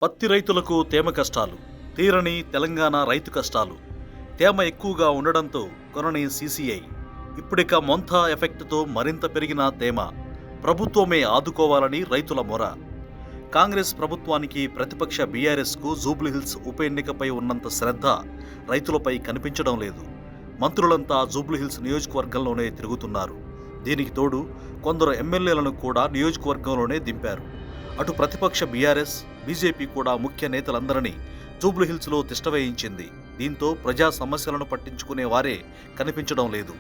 పత్తి రైతులకు తేమ కష్టాలు, తీరని తెలంగాణ రైతు కష్టాలు. తేమ ఎక్కువగా ఉండడంతో కొనని సీసీఐ. ఇప్పుడిక మొంథా ఎఫెక్ట్తో మరింత పెరిగిన తేమ. ప్రభుత్వమే ఆదుకోవాలని రైతుల మొర. కాంగ్రెస్ ప్రభుత్వానికి ప్రతిపక్ష బీఆర్ఎస్కు జూబ్లీహిల్స్ ఉప ఎన్నికపై ఉన్నంత శ్రద్ధ రైతులపై కనిపించడం లేదు. మంత్రులంతా జూబ్లీహిల్స్ నియోజకవర్గంలోనే తిరుగుతున్నారు. దీనికి తోడు కొందరు ఎమ్మెల్యేలను కూడా నియోజకవర్గంలోనే దింపారు. అటు ప్రతిపక్ష బీఆర్ఎస్, బీజేపీ కూడా ముఖ్య నేతలందరినీ జూబ్లీహిల్స్లో తిష్టవేయించింది. దీంతో ప్రజా సమస్యలను పట్టించుకునే వారే కనిపించడం లేదు.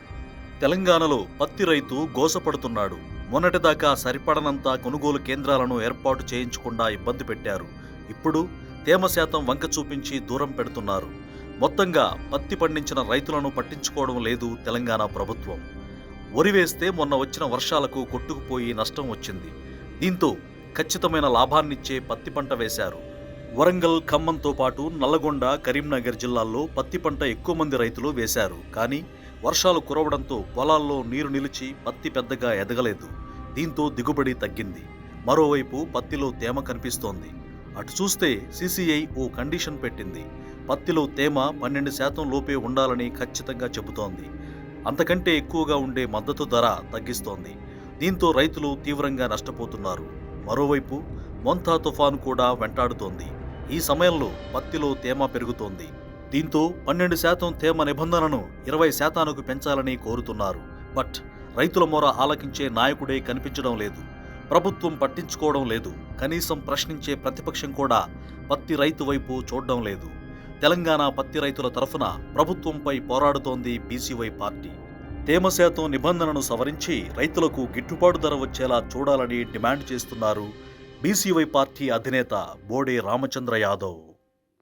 తెలంగాణలో పత్తి రైతు గోసపడుతున్నాడు. మొన్నటిదాకా సరిపడనంత కొనుగోలు కేంద్రాలను ఏర్పాటు చేయించకుండా ఇబ్బంది పెట్టారు. ఇప్పుడు తేమ శాతం వంక చూపించి దూరం పెడుతున్నారు. మొత్తంగా పత్తి పండించిన రైతులను పట్టించుకోవడం లేదు తెలంగాణ ప్రభుత్వం. వరి వేస్తే మొన్న వచ్చిన వర్షాలకు కొట్టుకుపోయి నష్టం వచ్చింది. దీంతో ఖచ్చితమైన లాభాన్నిచ్చే పత్తి పంట వేశారు. వరంగల్, ఖమ్మంతో పాటు నల్లగొండ, కరీంనగర్ జిల్లాల్లో పత్తి పంట ఎక్కువ మంది రైతులు వేశారు. కానీ వర్షాలు కురవడంతో పొలాల్లో నీరు నిలిచి పత్తి పెద్దగా ఎదగలేదు. దీంతో దిగుబడి తగ్గింది. మరోవైపు పత్తిలో తేమ కనిపిస్తోంది. అటు చూస్తే సీసీఐ ఓ కండిషన్ పెట్టింది. పత్తిలో తేమ 12% లోపే ఉండాలని ఖచ్చితంగా చెబుతోంది. అంతకంటే ఎక్కువగా ఉండే మద్దతు ధర తగ్గిస్తోంది. దీంతో రైతులు తీవ్రంగా నష్టపోతున్నారు. మరోవైపు మొంథా తుఫాను కూడా వెంటాడుతోంది. ఈ సమయంలో పత్తిలో తేమ పెరుగుతోంది. దీంతో 12% తేమ నిబంధనను 20%కు పెంచాలని కోరుతున్నారు. బట్ రైతుల మొర ఆలకించే నాయకుడే కనిపించడం లేదు. ప్రభుత్వం పట్టించుకోవడం లేదు. కనీసం ప్రశ్నించే ప్రతిపక్షం కూడా పత్తి రైతు వైపు చూడడం లేదు. తెలంగాణ పత్తి రైతుల తరఫున ప్రభుత్వంపై పోరాడుతోంది బీసీవై పార్టీ. తేమ శాతం నిబంధనను సవరించి రైతులకు గిట్టుబాటు ధర వచ్చేలా చూడాలని డిమాండ్ చేస్తున్నారు బీసీవై పార్టీ అధినేత బోడే రామచంద్ర యాదవ్.